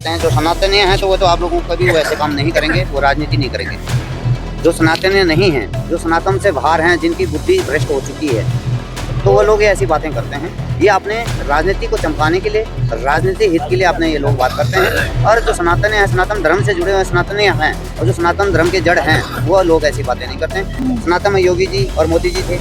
जो सनातनीय हैं तो वो तो आप लोगों को कभी वो ऐसे काम नहीं करेंगे, वो राजनीति नहीं करेंगे। जो सनातनीय नहीं हैं, जो सनातन से बाहर हैं, जिनकी बुद्धि भ्रष्ट हो चुकी है, तो वो लोग ये ऐसी बातें करते हैं। ये अपने राजनीति को चमकाने के लिए, राजनीति हित के लिए अपने ये लोग बात करते हैं। और जो सनातन है, सनातन धर्म से जुड़े हुए सनातनीय हैं और जो सनातन धर्म के जड़ हैं, वो लोग ऐसी बातें नहीं करते हैं। सनातन में योगी जी और मोदी जी थे,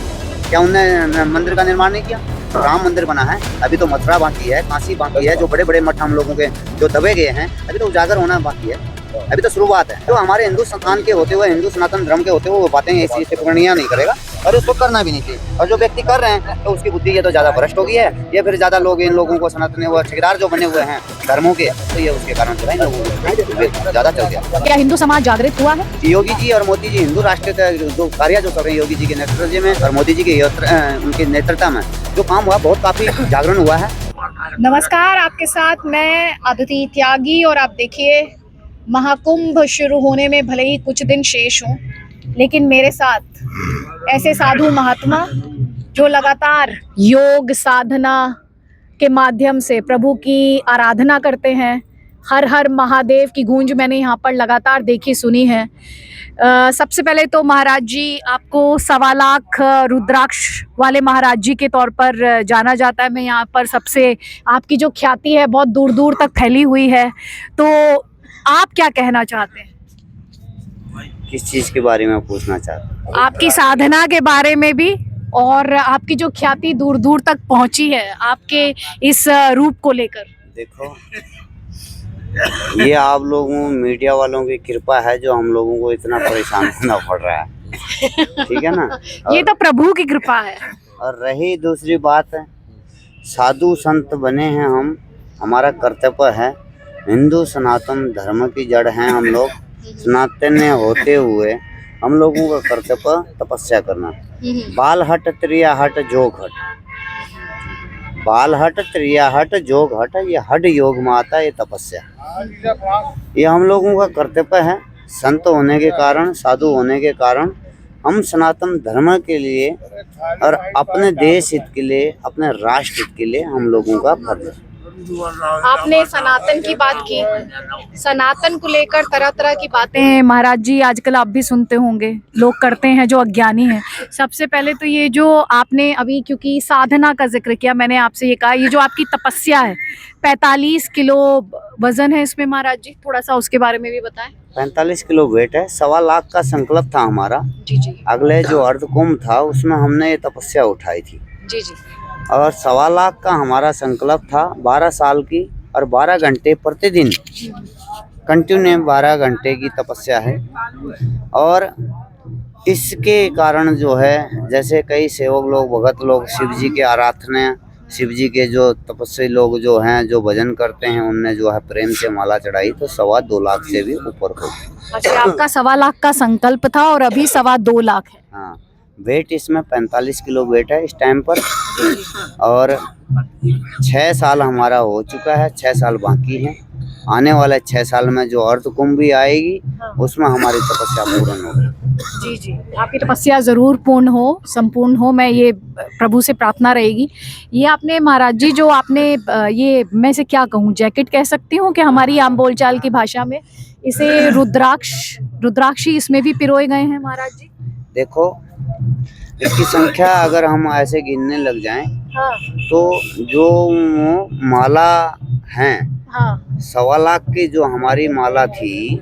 क्या उनने मंदिर का निर्माण नहीं किया? राम मंदिर बना है, अभी तो मथुरा बाकी है, काशी बाकी है, जो बड़े बड़े मठ हम लोगों के जो दबे गए हैं, अभी तो उजागर होना बाकी है, अभी तो शुरुआत है। तो हमारे हिंदू संस्थान के होते हुए, हिंदू सनातन धर्म के होते हुए वो बातें ऐसी टिप्पणियां नहीं करेगा और उसको करना भी नहीं चाहिए। और जो व्यक्ति कर रहे हैं तो उसकी बुद्धि ये तो ज़्यादा भ्रष्ट हो गई है, ये फिर ज़्यादा लोग इन लोगों को सनातन वो ठेकेदार जो बने हुए हैं धर्मों के, तो ये उसके कारण जो है ज़्यादा चल गया। क्या हिंदू समाज जागृत हुआ है? योगी जी और मोदी जी हिंदू राष्ट्र का जो कार्य जो कर रहे हैं योगी जी के नेतृत्व में और मोदी जी के उनके नेतृत्व में जो काम हुआ, बहुत काफ़ी जागरण हुआ है। नमस्कार, आपके साथ मैं अदिति त्यागी और आप देखिए महाकुंभ शुरू होने में भले ही कुछ दिन शेष हों, लेकिन मेरे साथ ऐसे साधु महात्मा जो लगातार योग साधना के माध्यम से प्रभु की आराधना करते हैं। हर हर महादेव की गूंज मैंने यहाँ पर लगातार देखी सुनी है। सबसे पहले तो महाराज जी, आपको 1.25 लाख रुद्राक्ष वाले महाराज जी के तौर पर जाना जाता है। मैं यहाँ पर सबसे, आपकी जो ख्याति है बहुत दूर दूर तक फैली हुई है, तो आप क्या कहना चाहते हैं? किस चीज़ के बारे में पूछना चाहते हैं? आपकी साधना के बारे में भी, और आपकी जो ख्याति दूर दूर तक पहुंची है आपके इस रूप को लेकर। देखो, ये आप लोगों मीडिया वालों की कृपा है जो हम लोगों को इतना परेशान होना पड़ रहा है, ठीक है ना? ये तो प्रभु की कृपा है। और रही दूसरी बात है, साधु संत बने हैं हम, हमारा कर्तव्य है, हिंदू सनातन धर्म की जड़ हैं हम लोग, सनातन होते हुए हम लोगों का कर्तव्य तपस्या करना। बाल हट त्रिया हट जोग हट, बाल हट त्रिया हट जोग हट, ये हट योग में आता है, ये तपस्या, ये हम लोगों का कर्तव्य है। संत होने के कारण, साधु होने के कारण हम सनातन धर्म के लिए और अपने देश हित के लिए, अपने राष्ट्र हित के लिए हम लोगों का फर्ज है। आपने सनातन की बात की, सनातन को लेकर तरह तरह की बातें महाराज जी आजकल आप भी सुनते होंगे, लोग करते हैं जो अज्ञानी हैं। सबसे पहले तो ये जो आपने अभी, क्योंकि साधना का जिक्र किया, मैंने आपसे ये कहा, ये जो आपकी तपस्या है, 45 किलो वजन है इसमें महाराज जी, थोड़ा सा उसके बारे में भी बताएं। 45 किलो वेट है, 1.25 लाख का संकल्प था हमारा। जी जी। अगले जो अर्धकुंभ था उसमें हमने ये तपस्या उठाई थी। जी जी। और 1.25 लाख का हमारा संकल्प था, 12 साल की और 12 घंटे प्रतिदिन कंटिन्यू 12 घंटे की तपस्या है। और इसके कारण जो है, जैसे कई सेवक लोग, भगत लोग, शिव जी के आराधना, शिव जी के जो तपस्वी लोग जो हैं, जो भजन करते हैं, उनने जो है प्रेम से माला चढ़ाई तो 2.25 लाख से भी ऊपर हो। अच्छा, आपका 1.25 लाख का संकल्प था और अभी 2.25 लाख है। हाँ, वेट इसमें 45 किलो वेट है इस टाइम पर। और 6 साल हमारा हो चुका है, 6 साल बाकी हैं। आने वाले 6 साल में जो अर्धकुंभ भी आएगी, उसमें हमारी तपस्या पूर्ण होगी। जी जी, आपकी तपस्या ज़रूर पूर्ण हो, संपूर्ण हो, मैं ये प्रभु से प्रार्थना रहेगी। ये आपने महाराज जी जो आपने ये, मैं इसे क्या कहूँ, जैकेट कह सकती हूँ कि हमारी आम बोलचाल की भाषा में इसे रुद्राक्षी इसमें भी पिरोए गए हैं महाराज जी। देखो, इसकी संख्या अगर हम ऐसे गिनने लग जाएं, हाँ। तो जो माला हैं, हाँ। 1.25 लाख की जो हमारी माला थी,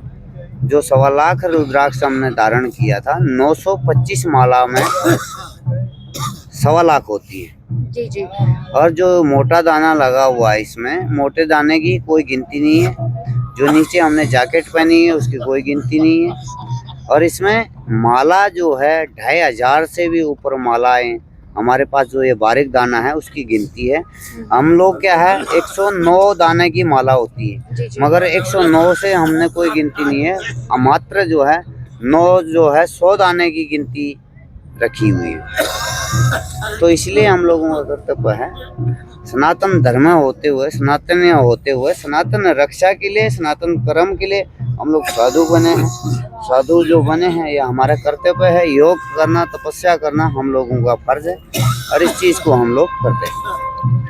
जो 1.25 लाख रुद्राक्ष हमने धारण किया था, 925 माला में 1.25 लाख होती है। जी जी। और जो मोटा दाना लगा हुआ है, इसमें मोटे दाने की कोई गिनती नहीं है। जो नीचे हमने जैकेट पहनी है उसकी कोई गिनती नहीं है। और इसमें माला जो है 2500 से भी ऊपर मालाएं हमारे पास, जो ये बारीक दाना है उसकी गिनती है। हम लोग क्या है, 109 दाने की माला होती है, मगर 109 से हमने कोई गिनती नहीं है, मात्र जो है 9 जो है 100 दाने की गिनती रखी हुई है। तो इसलिए हम लोगों का कर्तव्य है, सनातन धर्म होते हुए, सनातनीय होते हुए, सनातन रक्षा के लिए, सनातन कर्म के लिए हम लोग साधु बने हैं। साधु जो बने हैं ये हमारा कर्तव्य है। योग करना, तपस्या करना हम लोगों का फर्ज है और इस चीज को हम लोग करते हैं।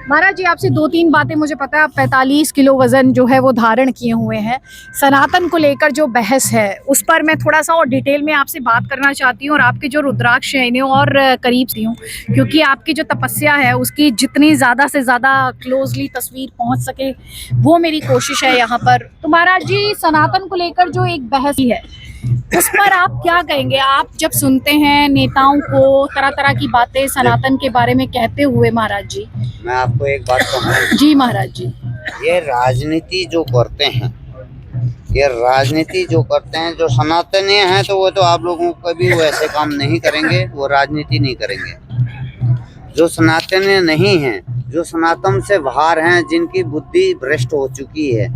महाराज जी, आपसे 2-3 बातें मुझे पता है। आप 45 किलो वजन जो है वो धारण किए हुए हैं। सनातन को लेकर जो बहस है उस पर मैं थोड़ा सा और डिटेल में आपसे बात करना चाहती हूँ और आपके जो रुद्राक्ष है इन्हें और करीब सी हूँ, क्योंकि आपकी जो तपस्या है उसकी जितनी ज़्यादा से ज़्यादा क्लोजली तस्वीर पहुँच सके वो मेरी कोशिश है यहाँ पर। तो महाराज जी, सनातन को लेकर जो एक बहस है उस पर आप क्या कहेंगे? आप जब सुनते हैं नेताओं को तरह तरह की बातें सनातन के बारे में कहते हुए, महाराज जी। मैं आपको एक बात कहूँ। जी महाराज जी। ये राजनीति जो करते हैं, जो सनातनी हैं तो वो तो आप लोगों को कभी वो ऐसे काम नहीं करेंगे, वो राजनीति नहीं करेंगे। जो सनातनी नहीं हैं, जो सनातन से बाहर हैं, जिनकी बुद्धि भ्रष्ट हो चुकी है,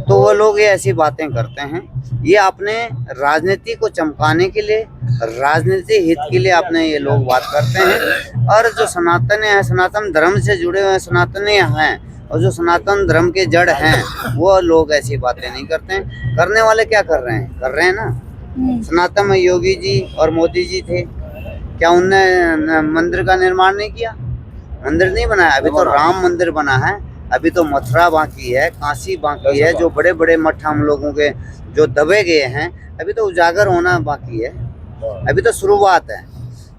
तो वो लोग ये ऐसी बातें करते हैं। ये अपने राजनीति को चमकाने के लिए, राजनीति हित के लिए अपने ये लोग बात करते हैं। और जो सनातन है, सनातन धर्म से जुड़े हुए सनातनी हैं और जो सनातन धर्म के जड़ हैं, वो लोग ऐसी बातें नहीं करते हैं। करने वाले क्या कर रहे हैं ना। सनातन में योगी जी और मोदी जी थे, क्या उनने मंदिर का निर्माण नहीं किया? मंदिर नहीं बनाया। अभी तो राम मंदिर बना है, अभी तो मथुरा बाकी है, काशी बाकी है। जो बड़े बड़े मठ हम लोगों के जो दबे गए हैं, अभी तो उजागर होना बाकी है, अभी तो शुरुआत है।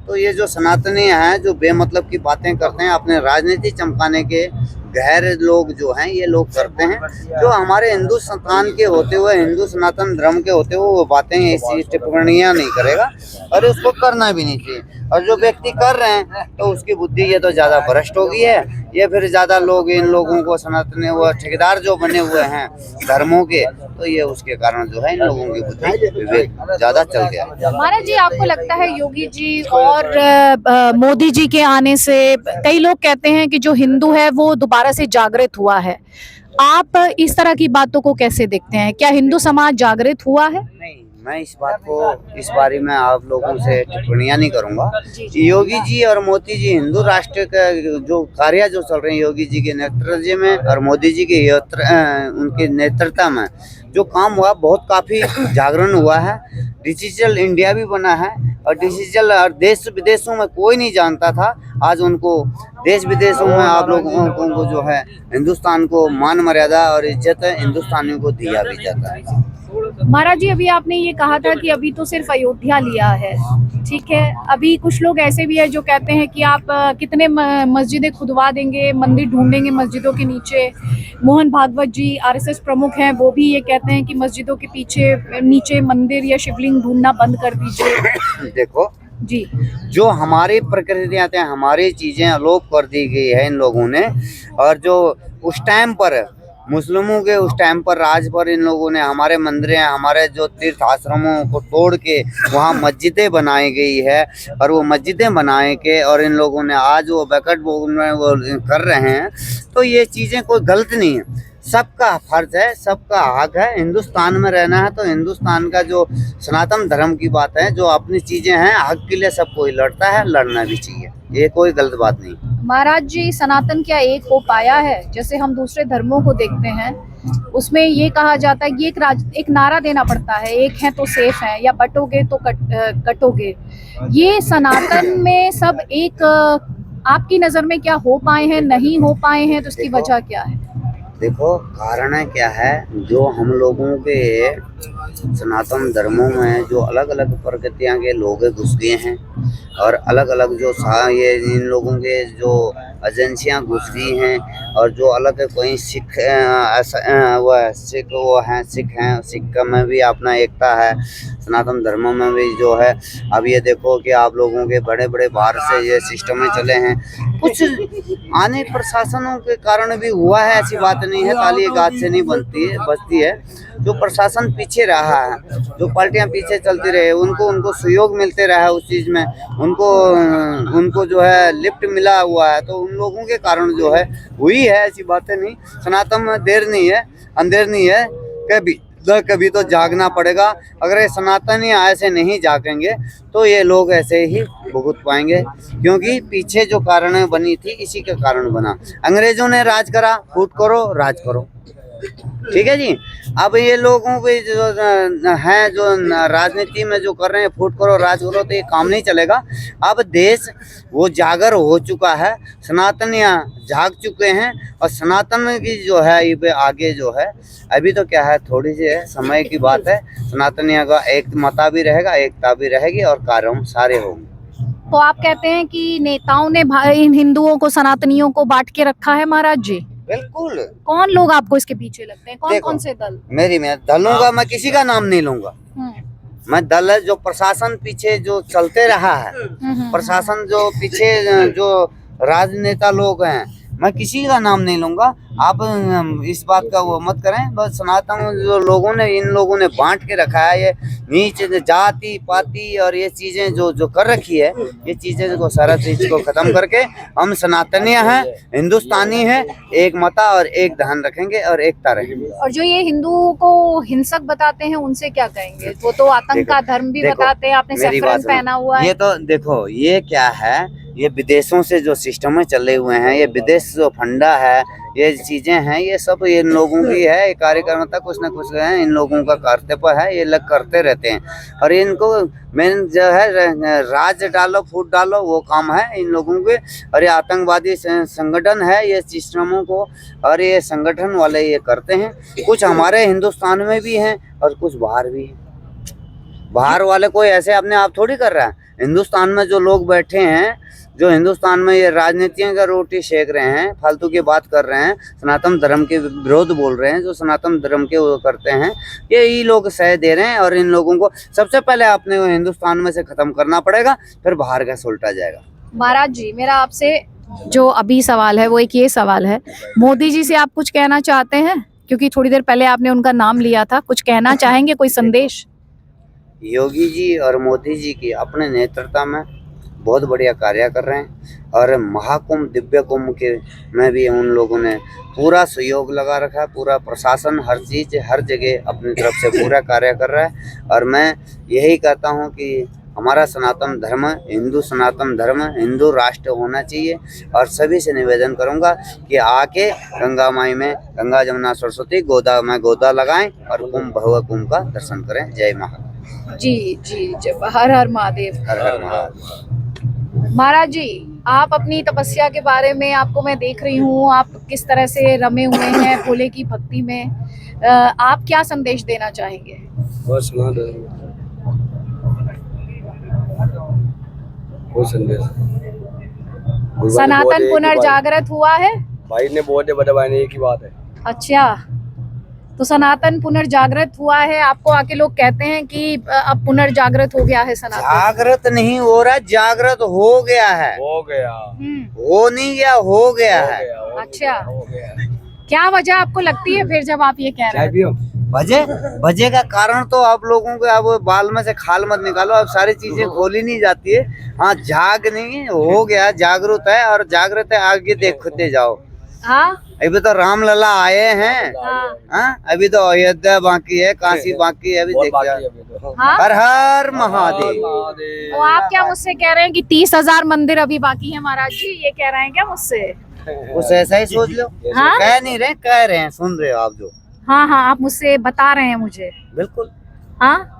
तो ये जो सनातनी हैं, जो बेमतलब की बातें करते हैं, अपने राजनीति चमकाने के गैर लोग जो हैं, ये लोग करते हैं। जो हमारे हिंदू संतान के होते हुए, हिंदू सनातन धर्म के होते हुए वो बातें ऐसी टिप्पणियां नहीं करेगा और उसको करना भी नहीं चाहिए। और जो व्यक्ति कर रहे हैं तो उसकी बुद्धि ये तो ज़्यादा भ्रष्ट हो गई है। ये फिर ज़्यादा लोग इन लोगों को सनातनी वो ठेकेदार जो बने हुए हैं धर्मों के, तो ये उसके कारण जो है इन लोगों की बुद्धि विवेक ज़्यादा चल गया। महाराज जी, आपको लगता है योगी जी और मोदी जी के आने से कई लोग कहते हैं कि जो हिंदू है वो दोबारा से जागृत हुआ है। आप इस तरह की बातों को कैसे देखते हैं? क्या हिंदू समाज जागृत हुआ है? नहीं, मैं इस बारे में आप लोगों से टिप्पणियां नहीं करूंगा। योगी जी और मोदी जी हिंदू राष्ट्र का जो कार्य जो चल रहे हैं योगी जी के नेतृत्व में और मोदी जी के उनके नेतृत्व में जो काम हुआ, बहुत काफ़ी जागरण हुआ है। डिजिटल इंडिया भी बना है और डिजिटल और देश विदेशों में कोई नहीं जानता था, आज उनको देश विदेशों में आप लोगों को जो है हिंदुस्तान को मान मर्यादा और इज्जत हिंदुस्तानियों को दिया भी जाता है। महाराज जी, अभी आपने ये कहा था कि अभी तो सिर्फ अयोध्या लिया है, ठीक है। अभी कुछ लोग ऐसे भी है जो कहते हैं कि आप कितने मस्जिदें खुदवा देंगे, मंदिर ढूंढेंगे मस्जिदों के नीचे। मोहन भागवत जी आरएसएस प्रमुख हैं, वो भी ये कहते हैं कि मस्जिदों के पीछे नीचे मंदिर या शिवलिंग ढूंढना बंद कर दीजिए। देखो जी, जो हमारी प्रकृतियाँ थे, हमारी चीज़ें अलोप कर दी गई है इन लोगों ने। और जो उस टाइम पर मुस्लिमों के उस टाइम पर राज पर इन लोगों ने हमारे मंदिरें, हमारे जो तीर्थ आश्रमों को तोड़ के वहाँ मस्जिदें बनाई गई है। और वो मस्जिदें बनाए के और इन लोगों ने आज वो बैकट में वो कर रहे हैं। तो ये चीज़ें कोई गलत नहीं है, सबका फर्ज है, सबका हक है। हिंदुस्तान में रहना है तो हिंदुस्तान का जो सनातन धर्म की बात है, जो अपनी चीज़ें हैं, हक के लिए सब कोई लड़ता है, लड़ना भी चाहिए, ये कोई गलत बात नहीं। महाराज जी, सनातन क्या एक हो पाया है? जैसे हम दूसरे धर्मों को देखते हैं उसमें ये कहा जाता है कि एक नारा देना पड़ता है, एक है तो सेफ है या बटोगे तो कटोगे। ये सनातन में सब एक आपकी नज़र में क्या हो पाए हैं, नहीं हो पाए हैं, तो उसकी वजह क्या है? देखो, कारण है क्या है, जो हम लोगों के सनातन धर्मों में जो अलग अलग प्रकृतियां के लोग घुस गए हैं और अलग अलग जो ये इन लोगों के जो एजेंसियां घुस गई हैं। और जो अलग कोई सिख सिख हैं, सिख में भी अपना एकता है, सनातन धर्म में भी जो है। अब ये देखो कि आप लोगों के बड़े बड़े बाहर से ये सिस्टम में चले हैं, कुछ आने प्रशासनों के कारण भी हुआ है, ऐसी बात नहीं है, ताली एक हाथ से नहीं बचती है। जो प्रशासन पीछे रहा है, जो पार्टियां पीछे चलती रहे, उनको सहयोग मिलते रहा है उस चीज़ में, उनको जो है लिफ्ट मिला हुआ है, तो उन लोगों के कारण जो है हुई है, ऐसी बातें नहीं। सनातन में देर नहीं है, अंधेर नहीं है, कभी तो जागना पड़ेगा। अगर ये सनातनी ऐसे नहीं जागेंगे तो ये लोग ऐसे ही भुगत पाएंगे, क्योंकि पीछे जो कारण बनी थी इसी के कारण बना। अंग्रेजों ने राज करा, फूट करो, राज करो, ठीक है जी। अब ये लोगों पे जो हैं जो राजनीति में जो कर रहे हैं फूट करो राज करो, तो ये काम नहीं चलेगा। अब देश वो जागर हो चुका है, सनातनियाँ जाग चुके हैं, और सनातन की जो है ये पे आगे जो है अभी तो क्या है, थोड़ी सी है, समय की बात है। सनातनियों का एक मता भी रहेगा, एकता भी रहेगी, और कार्यक्रम सारे होंगे। तो आप कहते हैं कि नेताओं ने इन हिंदुओं को, सनातनियों को बांट के रखा है महाराज जी? बिल्कुल। कौन लोग आपको इसके पीछे लगते हैं? कौन कौन से दल? मैं दलों का मैं किसी का नाम नहीं लूंगा। मैं दल है जो प्रशासन पीछे जो चलते रहा है, प्रशासन जो पीछे जो राजनेता लोग हैं, मैं किसी का नाम नहीं लूंगा। आप इस बात का वो मत करें। बस सनातन जो लोगों ने, इन लोगों ने बांट के रखा है, ये नीच जाति पाति और ये चीजें जो जो कर रखी है, ये चीजें को सारा चीज को खत्म करके हम सनातनीय हैं, हिंदुस्तानी हैं, एक मता और एक ध्यान रखेंगे और एकता रहेंगे। और जो ये हिंदुओं को हिंसक बताते हैं उनसे क्या कहेंगे? वो तो आतंक का धर्म भी बताते हैं। आपने सैफरन पहना हुआ है। ये तो देखो, ये क्या है, ये विदेशों से जो सिस्टम चले हुए हैं, ये विदेश जो फंडा है, ये चीजें हैं, ये सब इन लोगों की है। ये कार्यकर्ता कुछ न कुछ है, इन लोगों का कर्तव्य है, ये लोग करते रहते हैं। और इनको मेन जो है राज डालो फूट डालो, वो काम है इन लोगों के। और ये आतंकवादी संगठन है, ये सिस्टमों को और ये संगठन वाले ये करते हैं। कुछ हमारे हिंदुस्तान में भी हैं और कुछ बाहर भी हैं। बाहर वाले कोई ऐसे अपने आप थोड़ी कर रहा है। हिंदुस्तान में जो लोग बैठे हैं, जो हिंदुस्तान में ये राजनीतियों का रोटी सेक रहे हैं, फालतू की बात कर रहे हैं, सनातन धर्म के विरोध बोल रहे हैं, जो सनातन धर्म के वो करते हैं, ये लोग सह दे रहे हैं। और इन लोगों को सबसे पहले अपने हिंदुस्तान में से खत्म करना पड़ेगा, फिर बाहर का सुलटा जाएगा। महाराज जी, मेरा आपसे जो अभी सवाल है वो एक ये सवाल है, मोदी जी से आप कुछ कहना चाहते हैं? क्योंकि थोड़ी देर पहले आपने उनका नाम लिया था, कुछ कहना चाहेंगे, कोई संदेश? योगी जी और मोदी जी की अपने नेतृत्व में बहुत बढ़िया कार्य कर रहे हैं। और महाकुंभ दिव्य कुंभ के में भी उन लोगों ने पूरा सहयोग लगा रखा है। पूरा प्रशासन हर चीज़ हर जगह अपनी तरफ से पूरा कार्य कर रहा है। और मैं यही कहता हूं कि हमारा सनातन धर्म, हिंदू सनातन धर्म, हिंदू राष्ट्र होना चाहिए। और सभी से निवेदन करूंगा कि आके गंगा माई में, गंगा जमुना सरस्वती गोदा में गोदा लगाएं और कुंभ भव्य कुंभ का दर्शन करें। जय महाकाल। जी जी, जय हर हर महादेव। हर हर महादेव। महाराज जी, आप अपनी तपस्या के बारे में, आपको मैं देख रही हूँ, आप किस तरह से रमे हुए हैं भोले की भक्ति में, आप क्या संदेश देना चाहेंगे? बस वो संदेश सनातन पुनर्जागृत हुआ है। भाई ने बहुत बताया, एक ही बात है। अच्छा, तो सनातन पुनर्जागृत हुआ है। आपको आके लोग कहते हैं कि अब पुनर्जागृत हो गया है सनातन। जागृत नहीं हो रहा, जागृत हो गया है। हो गया, हो नहीं गया, हो गया है। अच्छा, क्या वजह आपको लगती है फिर जब आप ये कह रहे हैं? वजह का कारण तो आप लोगों को, अब बाल में से खाल मत निकालो, अब सारी चीजें खोली नहीं जाती है। हाँ, जाग नहीं हो गया, जागरूक है और जागृत है, आगे देखते जाओ। हाँ, अभी तो रामलला आए हैं। हाँ, अभी तो अयोध्या बाकी है, काशी बाकी है, अभी देख जाओ। हाँ? हर हर महादेव। तो आप क्या मुझसे कह रहे हैं कि 30,000 मंदिर अभी बाकी है महाराज जी? ये कह रहे हैं क्या मुझसे? कुछ ऐसा ही सोच लो। हाँ? कह नहीं रहे, कह रहे हैं, सुन रहे हो आप जो। हाँ हाँ, आप मुझसे बता रहे हैं मुझे। बिल्कुल। हाँ,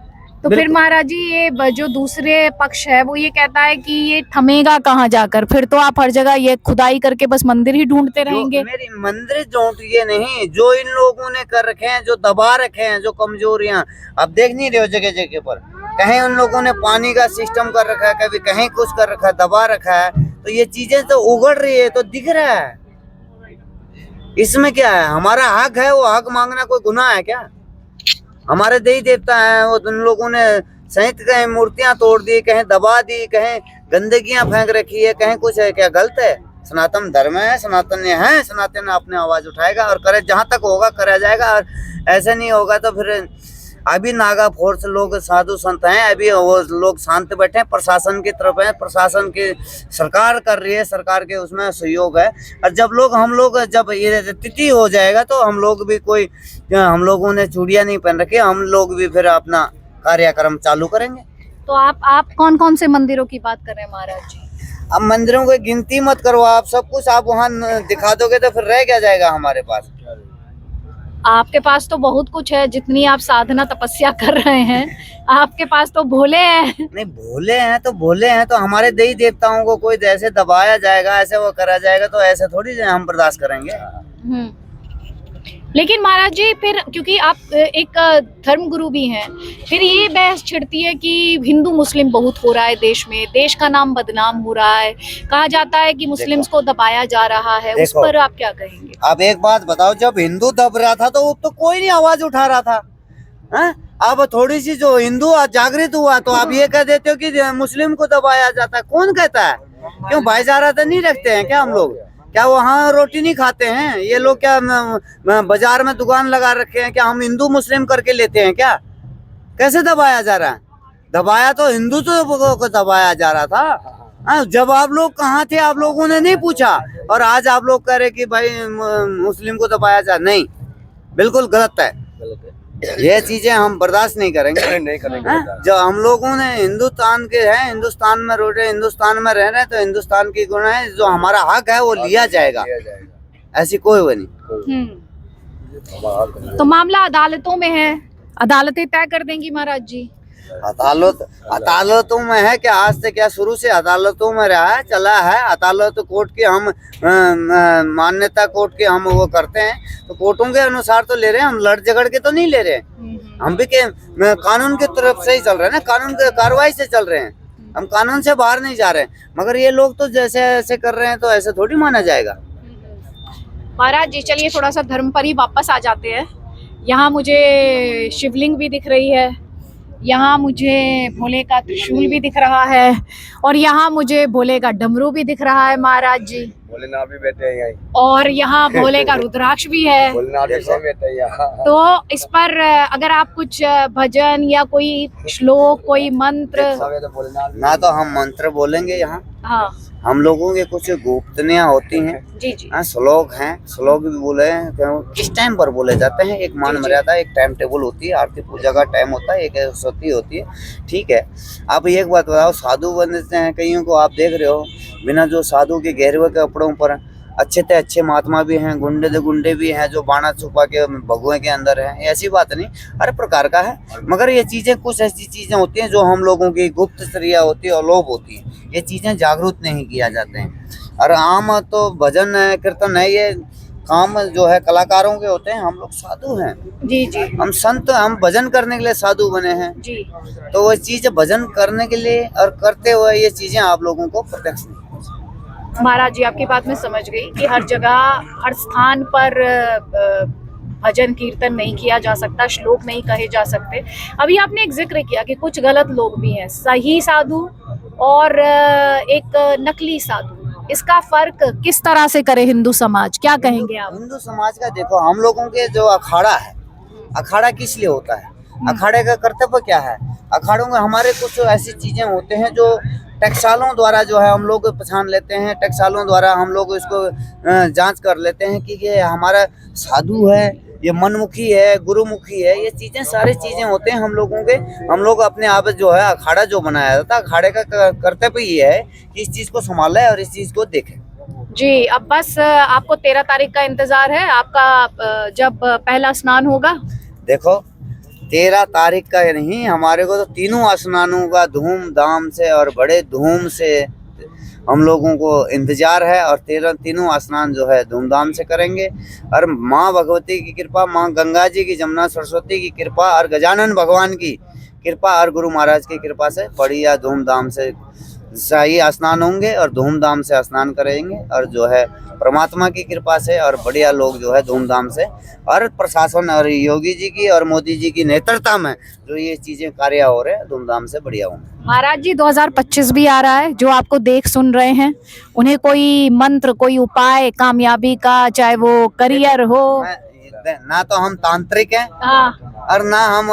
तो फिर महाराज जी, ये जो दूसरे पक्ष है वो ये कहता है कि ये थमेगा कहाँ जाकर? फिर तो आप हर जगह ये खुदाई करके बस मंदिर ही ढूंढते रहेंगे। मेरी मंदिर ढूंढिए नहीं, जो इन लोगों ने कर रखे हैं, जो दबा रखे हैं, जो कमजोरियां अब देख नहीं रहे हो जगह जगह पर। कहीं उन लोगों ने पानी का सिस्टम कर रखा है, कभी कहीं कुछ कर रखा है, दबा रखा है, तो ये चीजें तो उगड़ रही है, तो दिख रहा है। इसमें क्या है? हमारा हक है, वो हक मांगना कोई गुनाह है क्या? हमारे देवी देवता हैं, वो उन लोगों ने सहित कहीं मूर्तियां तोड़ दी, कहीं दबा दी, कहीं गंदगियां फेंक रखी है, कहीं कुछ है। क्या गलत है? सनातन धर्म है, सनातन है, सनातन अपने आवाज उठाएगा और करे, जहां तक होगा करा जाएगा। और ऐसे नहीं होगा तो फिर अभी नागा फोर्स लोग साधु संत हैं, अभी वो लोग शांत बैठे हैं, प्रशासन की तरफ है, प्रशासन की सरकार कर रही है, सरकार के उसमें सहयोग है। और जब हम लोग जब ये तिथि हो जाएगा तो हम लोग भी कोई, हम लोगों ने चूड़ियां नहीं पहन रखी, हम लोग भी फिर अपना कार्यक्रम चालू करेंगे। तो आप कौन कौन से मंदिरों की बात कर रहे हैं महाराज जी? अब मंदिरों की गिनती मत करो, आप सब कुछ आप वहाँ दिखा दोगे तो फिर रह क्या जाएगा हमारे पास? आपके पास तो बहुत कुछ है, जितनी आप साधना तपस्या कर रहे हैं आपके पास तो भोले हैं। नहीं भोले हैं तो हमारे देवी देवताओं को कोई ऐसे दबाया जाएगा, ऐसे वो करा जाएगा तो ऐसे थोड़ी हम बर्दाश्त करेंगे। लेकिन महाराज जी फिर क्योंकि आप एक धर्म गुरु भी हैं, फिर ये बहस छिड़ती है कि हिंदू मुस्लिम बहुत हो रहा है देश में, देश का नाम बदनाम हो रहा है, कहा जाता है कि मुस्लिम्स को दबाया जा रहा है, उस पर आप क्या कहेंगे? अब एक बात बताओ, जब हिंदू दब रहा था तो कोई नहीं आवाज उठा रहा था, हैं? अब थोड़ी सी जो हिंदू जागृत हुआ तो आप ये कह देते हो कि मुस्लिम को दबाया जाता है। कौन कहता है? क्यों भाईचारा तो नहीं रखते हैं क्या हम लोग? क्या वहाँ रोटी नहीं खाते हैं ये लोग? क्या बाजार में दुकान लगा रखे हैं? क्या हम हिंदू मुस्लिम करके लेते हैं क्या? कैसे दबाया जा रहा है? दबाया तो हिंदू को दबाया जा रहा था। जब आप लोग कहाँ थे आप लोगों ने नहीं पूछा, और आज आप लोग कह रहे कि भाई मुस्लिम को दबाया जा, नहीं, बिल्कुल गलत है। ये चीजें हम बर्दाश्त नहीं करेंगे। नहीं करेंगे। जो हम लोगों ने हिंदुस्तान के हैं, हिंदुस्तान में रोड है, हिंदुस्तान में रह रहे हैं, तो हिंदुस्तान की गुण है, जो हमारा हक है वो लिया जाएगा, ऐसी कोई वो नहीं। तो मामला अदालतों में है, अदालतें तय कर देंगी महाराज जी। अदालतों में है क्या? आज से क्या शुरू से अदालतों में रहा है, चला है। अदालत कोर्ट की हम मान्यता कोर्ट की हम वो करते हैं, तो कोर्टों के अनुसार तो ले रहे हैं, हम लड़ झगड़ के तो नहीं ले रहे हैं। हम भी कानून की तरफ से ही चल रहे हैं ना, कानून की कार्रवाई से चल रहे हैं, हम कानून से बाहर नहीं जा रहे हैं। मगर ये लोग तो जैसे ऐसे कर रहे हैं तो ऐसे थोड़ी माना जाएगा। महाराज जी चलिए थोड़ा सा धर्म पर ही वापस आ जाते हैं। यहाँ मुझे शिवलिंग भी दिख रही है, यहाँ मुझे भोले का त्रिशूल भी दिख रहा है, और यहाँ मुझे भोले का डमरू भी दिख रहा है महाराज जी। भोलेनाथ भी बैठे हैं यहीं, और यहाँ भोले का रुद्राक्ष भी है। भोलेनाथ भी बैठे हैं यहाँ। तो इस पर अगर आप कुछ भजन या कोई श्लोक, कोई मंत्र। ना तो हम मंत्र बोलेंगे यहाँ, हाँ हम लोगों के कुछ गुप्तनियाँ होती हैं जी जी। श्लोक हैं, श्लोक भी बोले हैं, किस टाइम पर बोले जाते हैं, एक मान मर्यादा, एक टाइम टेबल होती है, आरती पूजा का टाइम होता है, एक सरस्वती होती है, ठीक है। आप एक बात बताओ, साधु बनते हैं कईयों को आप देख रहे हो, बिना जो साधु के गहरे कपड़ों पर अच्छे से अच्छे महात्मा भी हैं, गुंडे भी हैं, जो बाणा छुपा के भगुए के अंदर हैं। ऐसी बात नहीं, हर प्रकार का है। मगर ये चीज़ें कुछ ऐसी चीज़ें होती हैं जो हम लोगों की गुप्त क्रिया होती है, अलोप होती है, ये चीज़ें जागरूक नहीं किया जाते हैं। और आम तो भजन है, कीर्तन है, ये काम जो है कलाकारों के होते हैं। हम लोग साधु हैं जी जी, हम संत, हम भजन करने के लिए साधु बने हैं जी। तो वो चीज़ भजन करने के लिए और करते हुए ये चीज़ें आप लोगों को प्रत्यक्ष नहीं। महाराज जी आपकी बात में समझ गई कि हर जगह हर स्थान पर भजन कीर्तन नहीं किया जा सकता, श्लोक नहीं कहे जा सकते। अभी आपने एक जिक्र किया कि कुछ गलत लोग भी हैं, सही साधु और एक नकली साधु, इसका फर्क किस तरह से करे हिंदू समाज, क्या कहेंगे आप? हिंदू समाज का देखो, हम लोगों के जो अखाड़ा है, अखाड़ा किस लिए होता है, अखाड़े का कर्तव्य क्या है? अखाड़ों में हमारे कुछ ऐसी चीजें होते हैं जो टकसालों द्वारा जो है हम लोग पहचान लेते हैं, टकसालों द्वारा हम लोग इसको जांच कर लेते हैं कि ये हमारा साधु है, ये मनमुखी है, गुरुमुखी है। ये चीजें सारी चीजें होते हैं हम लोगों के। हम लोग अपने आप जो है अखाड़ा जो बनाया जाता है, अखाड़े का कर्तव्य ये है कि इस चीज को संभाले और इस चीज को देखें। जी, अब बस आपको 13 तारीख का इंतजार है, आपका जब पहला स्नान होगा। देखो 13 तारीख का नहीं, हमारे को तो तीनों स्नानों का धूमधाम से और बड़े धूम से हम लोगों को इंतजार है, और तीनों स्नान जो है धूमधाम से करेंगे। और माँ भगवती की कृपा, माँ गंगा जी की, जमुना सरस्वती की कृपा और गजानन भगवान की कृपा और गुरु महाराज की कृपा से बढ़िया धूमधाम से शाही स्नान होंगे और धूमधाम से स्नान करेंगे। और जो है परमात्मा की कृपा से और बढ़िया लोग जो है धूमधाम से, और प्रशासन और योगी जी की और मोदी जी की नेतृत्व में जो ये चीजें कार्य हो रहे हैं धूमधाम से बढ़िया होंगे। महाराज जी 2025 भी आ रहा है, जो आपको देख सुन रहे हैं उन्हें कोई मंत्र, कोई उपाय कामयाबी का, चाहे वो करियर हो। ना तो हम तांत्रिक हैं, हाँ और ना हम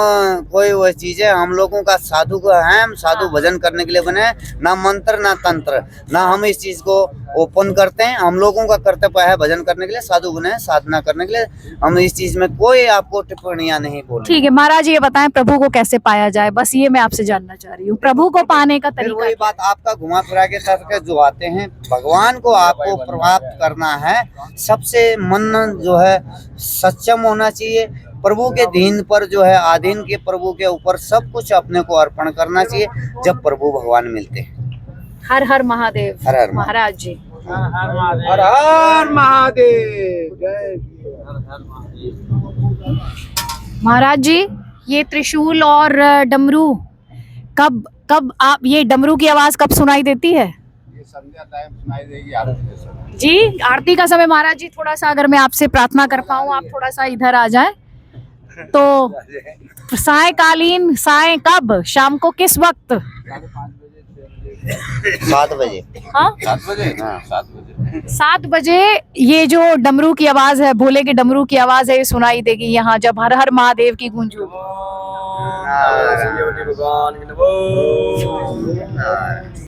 कोई वो चीज है, हम लोगों का साधु को है, हम साधु भजन करने के लिए बने हैं, ना मंत्र ना तंत्र, ना हम इस चीज को ओपन करते हैं। हम लोगों का कर्तव्य है भजन करने के लिए, साधु बने हैं साधना करने के लिए। हम इस चीज में कोई आपको टिप्पणियां नहीं बोलेंगे। ठीक है महाराज, ये बताएं प्रभु को कैसे पाया जाए, बस ये मैं आपसे जानना चाह रही हूँ, प्रभु को पाने का फिर तरीका। वही बात, आपका घुमा फिरा के करके जो आते हैं, भगवान को आपको प्राप्त करना है। सबसे मन जो है सक्षम होना चाहिए, प्रभु के दीन पर जो है आधीन के प्रभु के ऊपर सब कुछ अपने को अर्पण करना चाहिए, जब प्रभु भगवान मिलते हैं। हर हर महादेव। हर हर महाराज जी हर हर महादेव, जय महाराज जी, ये त्रिशूल और डमरू कब कब आप, ये डमरू की आवाज कब सुनाई देती है? ये संध्या टाइम सुनाई देगी आरती के समय। जी आरती का समय। महाराज जी थोड़ा सा अगर मैं आपसे प्रार्थना कर पाऊँ, आप थोड़ा सा इधर आ जाएं। तो सायकालीन, साय कब, शाम को किस वक्त? 7 बजे। हाँ 7 बजे, हाँ। 7 बजे। 7 बजे ये जो डमरू की आवाज है, भोले के डमरू की आवाज है, ये सुनाई देगी यहाँ जब हर हर महादेव की गूंज होगी। भगवान की नमो।